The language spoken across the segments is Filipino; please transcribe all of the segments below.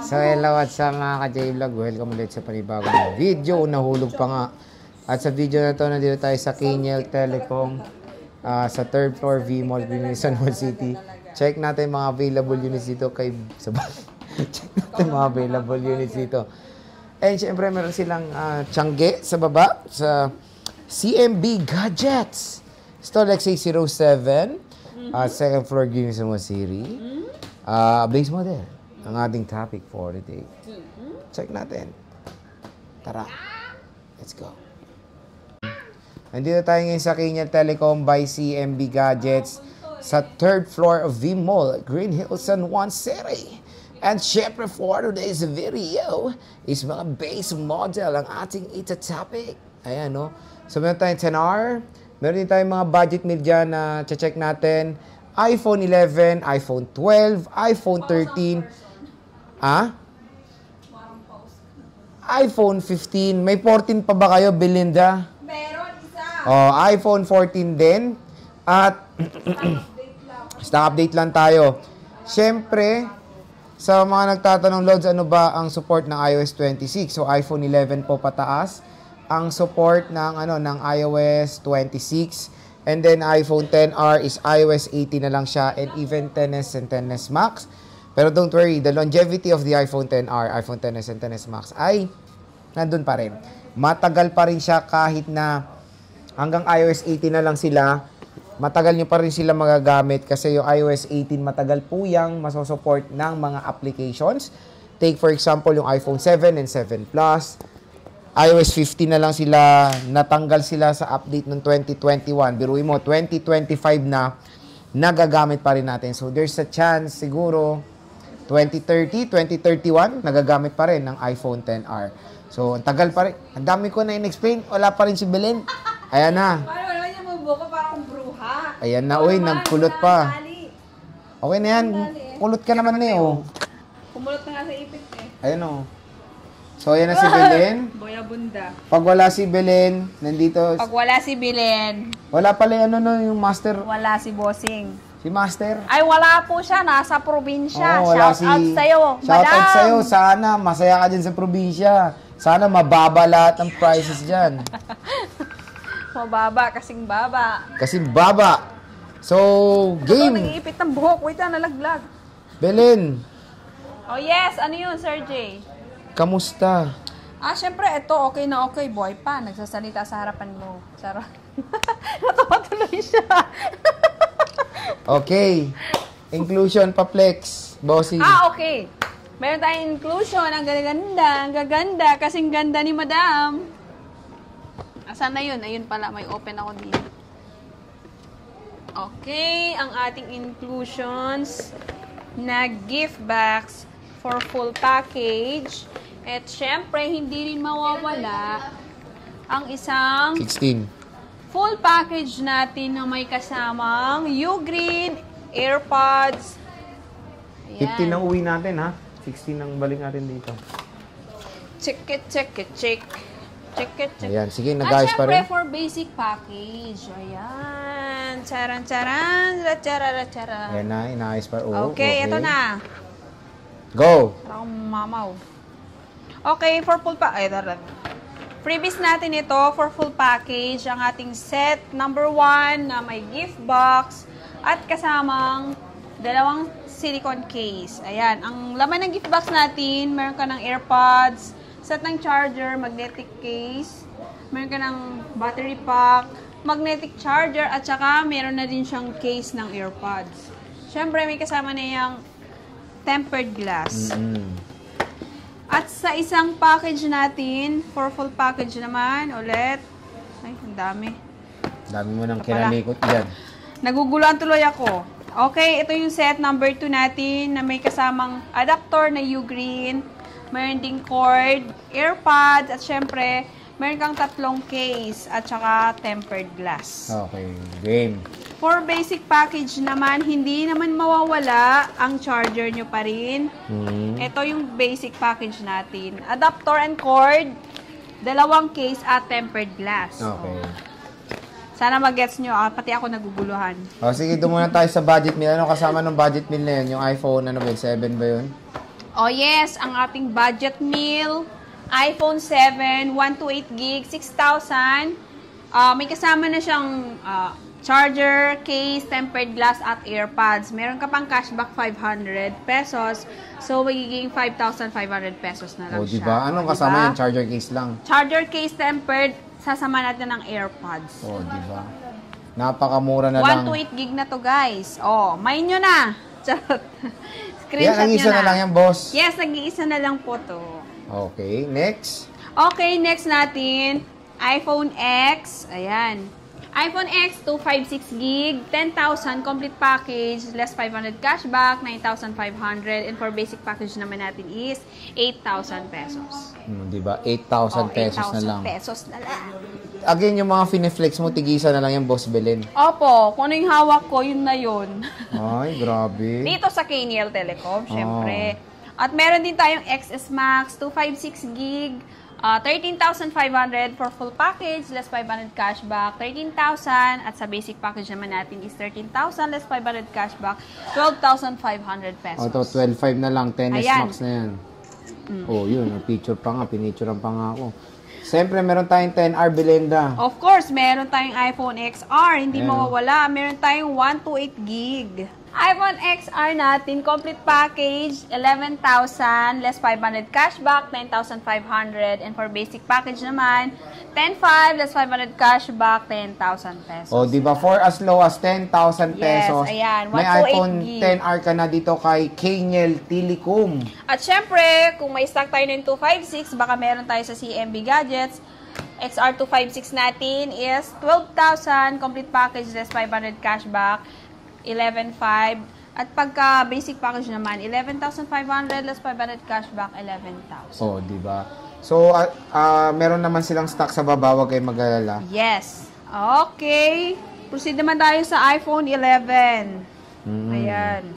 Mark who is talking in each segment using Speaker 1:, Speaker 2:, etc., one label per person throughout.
Speaker 1: So, hello at sa mga ka-J-Vlog. Welcome ulit sa panibagong video. Nahulog pa nga. At sa video na to, nandito tayo sa Kniel Telecom sa 3rd floor V-Mall, San Juan City. Check natin mga available units dito kay... Check natin mga available units dito. And syempre, meron silang tiyangge sa baba sa CMB Gadgets. Store XA07. 2nd floor, San Juan City. Base model. Ang ating topic for today. Check natin. Tara. Let's go. Nandito tayo ngayon sa Kniel Telecom by CMB Gadgets sa 3rd floor of V-Mall, Green Hills, San Juan City. And syempre for today's video is mga base model ang ating ita-topic. Ayan, no? So meron tayong 10R. Meron din tayong mga budget meal dyan na check natin. iPhone 11, iPhone 12, iPhone 13, iPhone 15. May 14 pa ba kayo, Belinda?
Speaker 2: Meron isa.
Speaker 1: iPhone 14 din. At stock update lang tayo. Siyempre, sa mga nagtatanong, Lods, ano ba ang support ng iOS 26? So, iPhone 11 po pataas. Ang support ng iOS 26. And then, iPhone 10R is iOS 18 na lang siya. And even 10s and 10s Max. Pero don't worry, the longevity of the iPhone 10R, iPhone 10s and 10s Max ay nandun pa rin. Matagal pa rin siya kahit na hanggang iOS 18 na lang sila. Matagal nyo pa rin sila magagamit kasi yung iOS 18 matagal po yung masosupport ng mga applications. Take for example yung iPhone 7 and 7 Plus. iOS 15 na lang sila, natanggal sila sa update ng 2021. Biruin mo, 2025 na nagagamit pa rin natin. So there's a chance siguro 2030, 2031, nagagamit pa rin ng iPhone 10R. So, ang tagal pa rin. Ang dami ko na in-explain. Wala pa rin si Belen. Ayan na.
Speaker 2: Paano naman yung mabuka parang bruha?
Speaker 1: Ayan na, uy, nagkulot pa. Okay na yan. Kulot ka naman na oh.
Speaker 2: Kumulot na nga sa ipit eh.
Speaker 1: Ayan oh. So, ayan na si Belen.
Speaker 2: Boya bunda.
Speaker 1: Pag wala si Belen, nandito.
Speaker 2: Pag wala si Belen,
Speaker 1: Wala pala yung master.
Speaker 2: wala si Bossing.
Speaker 1: Si master.
Speaker 2: Ay, wala po siya. Nasa probinsya.
Speaker 1: Oh, wala
Speaker 2: Shout out sa'yo,
Speaker 1: Shout out
Speaker 2: madam.
Speaker 1: sa'yo. Sana masaya ka dyan sa probinsya. Sana mababa lahat ng prices dyan.
Speaker 2: Mababa, kasing baba.
Speaker 1: Kasi baba. So,
Speaker 2: Ito,
Speaker 1: game.
Speaker 2: nag-iipit ng buhok. Wait na, nalaglag.
Speaker 1: Belen,
Speaker 2: Oh yes, ano yun, Sir J?
Speaker 1: kamusta?
Speaker 2: Syempre, ito, okay na okay, boy pa. Nagsasalita sa harapan mo. Sarap. Natawa tuloy siya.
Speaker 1: Okay. Inclusion pa flex. Bossy.
Speaker 2: Okay. Meron tayong inclusion. Ang gaganda, ang gaganda. Kasing ganda ni Madam. Asan na yun? Ayun pala, may open ako dito. Okay, ang ating inclusions na gift box for full package. At syempre, hindi rin mawawala ang isang
Speaker 1: 16.
Speaker 2: full package natin na may kasamang Ugreen, AirPods. Ayan.
Speaker 1: 15 ang uwi natin ha. 16 ang balik natin dito.
Speaker 2: Check it, check it, check. Check it, check.
Speaker 1: Ayan, sige, nag-ayos pa
Speaker 2: syempre,
Speaker 1: rin.
Speaker 2: for basic package. Ayan. Charan, charan. Charan, charan.
Speaker 1: Ayan na, inaayos pa. Oh,
Speaker 2: Okay, ito na.
Speaker 1: Go!
Speaker 2: Parang mamaw. Okay, for full freebies natin ito for full package. Ang ating set number 1 na may gift box at kasamang dalawang silicone case. Ayan, ang laman ng gift box natin, meron ka ng AirPods, set ng charger, magnetic case, meron ka ng battery pack, magnetic charger, at saka meron na din siyang case ng AirPods. Siyempre, may kasama na yung tempered glass. At sa isang package natin, for full package naman, ulit. Ay, ang dami.
Speaker 1: Dami mo nang kinalikot dyan.
Speaker 2: Naguguluhan tuloy ako. Okay, ito yung set number 2 natin na may kasamang adapter na Ugreen. Meron ding cord, AirPods, at syempre, meron kang 3 case at saka tempered glass.
Speaker 1: Okay, game.
Speaker 2: For basic package naman, hindi naman mawawala ang charger nyo pa rin. Ito yung basic package natin. Adapter and cord, 2 case at tempered glass.
Speaker 1: Okay.
Speaker 2: Sana mag-gets nyo, pati ako naguguluhan.
Speaker 1: O, sige, doon muna tayo sa budget meal. Ano kasama ng budget meal na yun? Yung iPhone, ano ba yun? 7 ba yun?
Speaker 2: Oh yes, ang ating budget meal, iPhone 7, 128 gig, 6,000. May kasama na siyang charger, case, tempered glass, at AirPods. Meron ka pang cashback 500 pesos. So, magiging 5,500 pesos na lang siya.
Speaker 1: Diba? Anong kasama yan? Charger case lang?
Speaker 2: Charger case, tempered, sasama natin ng AirPods.
Speaker 1: Diba? Napakamura na lang.
Speaker 2: 128 gig na to, guys. Main nyo na. Charot. Screenshot
Speaker 1: Yan, nag-isa na lang yan, boss.
Speaker 2: Yes, nag-iisa na lang po to.
Speaker 1: Okay, next.
Speaker 2: Okay, next natin, iPhone X. Ayan. iPhone X, 256 gig, 10,000 complete package, less 500 cashback, 9,500, and for basic package naman natin is 8,000 pesos.
Speaker 1: Diba? 8,000 pesos na lang.
Speaker 2: 8,000 pesos na lang.
Speaker 1: Again, yung mga fineflex mo, tigisa na lang yung Boss Belen.
Speaker 2: Opo, kung ano yung hawak ko, yun na yun.
Speaker 1: Ay, grabe.
Speaker 2: Dito sa KNL Telecom, syempre. At meron din tayong XS Max, 256 gig, 13,500 for full package, less 500 cashback, 13,000. At sa basic package naman natin is 13,000, less 500 cashback, 12,500 pesos.
Speaker 1: Ito, 12,500 na lang, 10S
Speaker 2: Ayan.
Speaker 1: Max na yan. Yun, picture pa nga, pinicturean pa nga ako. Siyempre, meron tayong 10R Belenda.
Speaker 2: Of course, meron tayong iPhone XR, hindi mawawala. Meron tayong 128 gig. iPhone XR natin, complete package, 11,000, less 500 cashback, 9,500. And for basic package naman, 10,500, less 500 cashback, 10,000 pesos.
Speaker 1: Diba? For as low as 10,000 pesos,
Speaker 2: Yes, ayan,
Speaker 1: may
Speaker 2: 128
Speaker 1: iPhone
Speaker 2: gig.
Speaker 1: 10R ka na dito kay KNL Telecom.
Speaker 2: At syempre, kung may stock tayo ng 256, baka meron tayo sa CMB Gadgets. XR256 natin is 12,000, complete package, less 500 cashback, 11,500. At pagka basic package naman, 11,500, less 500 cashback, 11,000.
Speaker 1: Diba? So, meron naman silang stock sa baba, wag kayong mag-alala.
Speaker 2: Yes. Okay. Proceed naman tayo sa iPhone 11. Ayan.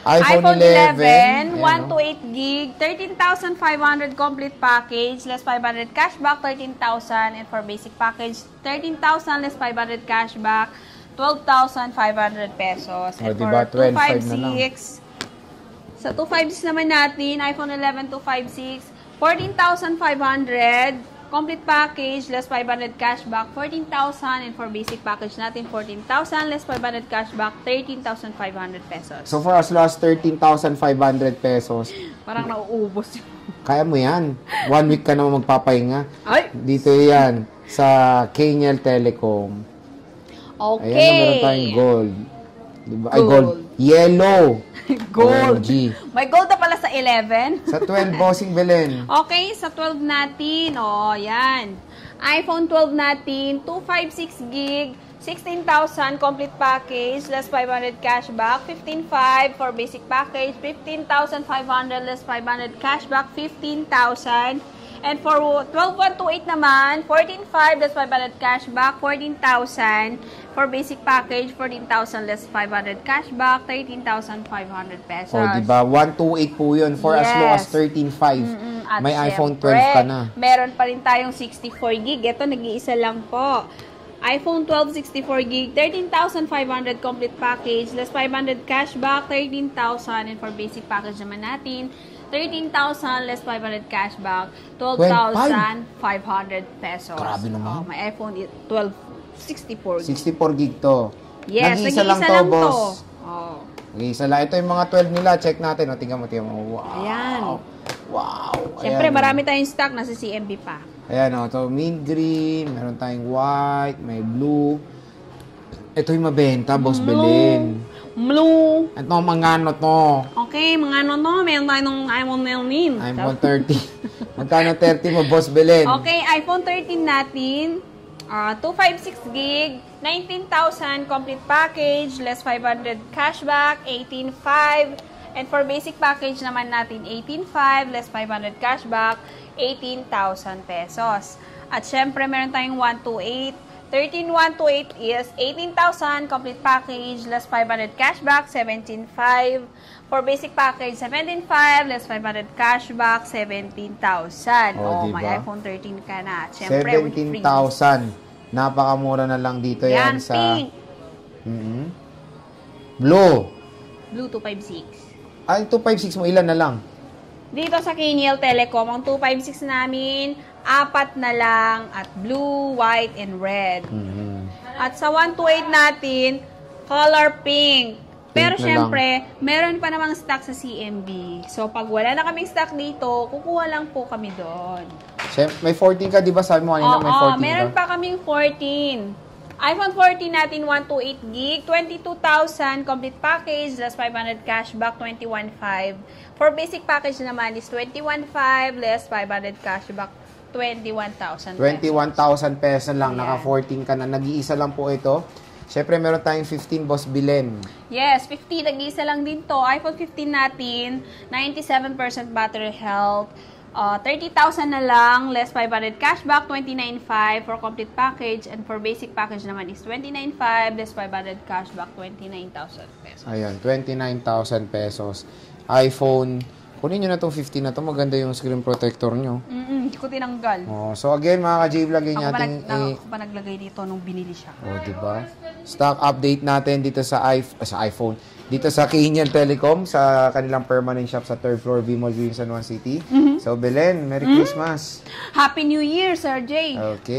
Speaker 2: iPhone 11, 128 gig, 13,500 complete package, less 500 cashback, 13,000. And for basic package, 13,000, less 500 cashback, 12,500 pesos. And
Speaker 1: diba,
Speaker 2: for
Speaker 1: 12,500
Speaker 2: 256, sa 256 naman natin, iPhone 11 256, 14,500, complete package, less 500 cashback, 14,000. And for basic package natin, 14,000, less 500 cashback, 13,500 pesos.
Speaker 1: So, for as low as 13,500 pesos,
Speaker 2: Parang nauubos yun.
Speaker 1: kaya mo yan. 1 week ka naman magpapahinga.
Speaker 2: Ay!
Speaker 1: Dito yan, sa KNL Telecom.
Speaker 2: Okay.
Speaker 1: Ayan na, meron tayong gold. Diba? Ay,
Speaker 2: Gold.
Speaker 1: gold. Yellow.
Speaker 2: Gold.
Speaker 1: OMG.
Speaker 2: May gold na pala sa 11.
Speaker 1: Sa 12, Bossing Belen.
Speaker 2: Okay, sa 12 natin, yan. iPhone 12 natin, 256 gig, 16,000 complete package, less 500 cashback, 15,500 for basic package, 15,500 less 500 cashback, 15,000. And for 12,128 naman, 14,500 less 500 cashback, 14,000. For basic package, 14,000 less 500 cashback, 13,500 pesos.
Speaker 1: Diba? 128 po yun. For as low as 13,500.
Speaker 2: At
Speaker 1: May
Speaker 2: syempre,
Speaker 1: iPhone 12 ka na.
Speaker 2: Meron pa rin tayong 64 gig. Ito, nag-iisa lang po. iPhone 12 64 gig, 13,500 complete package, less 500 cashback, 13,000. And for basic package naman natin, 13,000 less 500 cashback, 12,500 pesos.
Speaker 1: Grabe naman.
Speaker 2: May iPhone 12 64 gig.
Speaker 1: 64 gig to.
Speaker 2: Yes,
Speaker 1: Nag-iisa lang to,
Speaker 2: lang
Speaker 1: boss.
Speaker 2: Oh.
Speaker 1: Nag-iisa lang. Ito yung mga 12 nila. Check natin. Tingnan mo. Wow.
Speaker 2: Ayan.
Speaker 1: Wow.
Speaker 2: Siyempre,
Speaker 1: Ayan.
Speaker 2: marami tayong stock. Nasa CMB pa.
Speaker 1: Ayan o. Ito, mint green. Meron tayong white. May blue. Ito yung mabenta, Boss Belen.
Speaker 2: Blue.
Speaker 1: Ito mga ano to.
Speaker 2: Okay, mga ano no, meron tayo ng iPhone 13.
Speaker 1: iPhone 30. Magkano 30 mo, Boss Belen?
Speaker 2: Okay, iPhone 13 natin, 256 gig, 19,000 complete package, less 500 cashback, 18,500. And for basic package naman natin, 18,500, less 500 cashback, 18,000 pesos. At syempre, meron tayong 128. 13,128 is 18,000 complete package, less 500 cashback, 17,500. For basic package, 17,500, less 500 cashback, 17,000.
Speaker 1: Diba?
Speaker 2: May iPhone 13 ka na. Siyempre, with free.
Speaker 1: 17,000. Napakamura na lang dito yan sa...
Speaker 2: pink.
Speaker 1: Blue.
Speaker 2: Blue 256.
Speaker 1: Ang 256 mo, ilan na lang?
Speaker 2: Dito sa Kiniel Telecom, ang 256 namin, 4 na lang at blue, white, and red. At sa 128 natin, color pink. Pero
Speaker 1: Pink na
Speaker 2: syempre, meron pa namang stock sa CMB. So, pag wala na kaming stock dito, kukuha lang po kami doon.
Speaker 1: May 14 ka, di ba? Sabi mo kanina may 14
Speaker 2: meron
Speaker 1: ka.
Speaker 2: pa kaming 14. iPhone 14 natin, 128 gig, 22,000 complete package, less 500 cashback, 21,500. For basic package naman is 21,500, less 500 cashback, 21,000
Speaker 1: 21,000 pesos lang,
Speaker 2: Ayan.
Speaker 1: naka 14 ka na. Nag-iisa lang po ito. Siyempre, meron tayong 15 Boss Bilem.
Speaker 2: Yes, 50, nag-iisa lang din to. iPhone 15 natin, 97% battery health, 30,000 na lang, less 500 cashback, 29,500 for complete package, and for basic package naman is 29,500, less 500 cashback, 29,000 pesos.
Speaker 1: Ayan, 29,000 pesos. iPhone, kunin nyo na itong 15 na to. Maganda yung screen protector nyo.
Speaker 2: Hindi ko tinanggal.
Speaker 1: So again, mga ka-J-Vlog, yung
Speaker 2: Ako pa,
Speaker 1: ating...
Speaker 2: ako pa naglagay dito nung binili siya.
Speaker 1: diba? Stock update natin dito sa iPhone. Dito sa Kiniel Telecom, sa kanilang permanent shop sa 3rd floor, V-Mall Viewing San Juan City. So, Belen, Merry Christmas.
Speaker 2: Happy New Year, Sir Jay!
Speaker 1: Okay.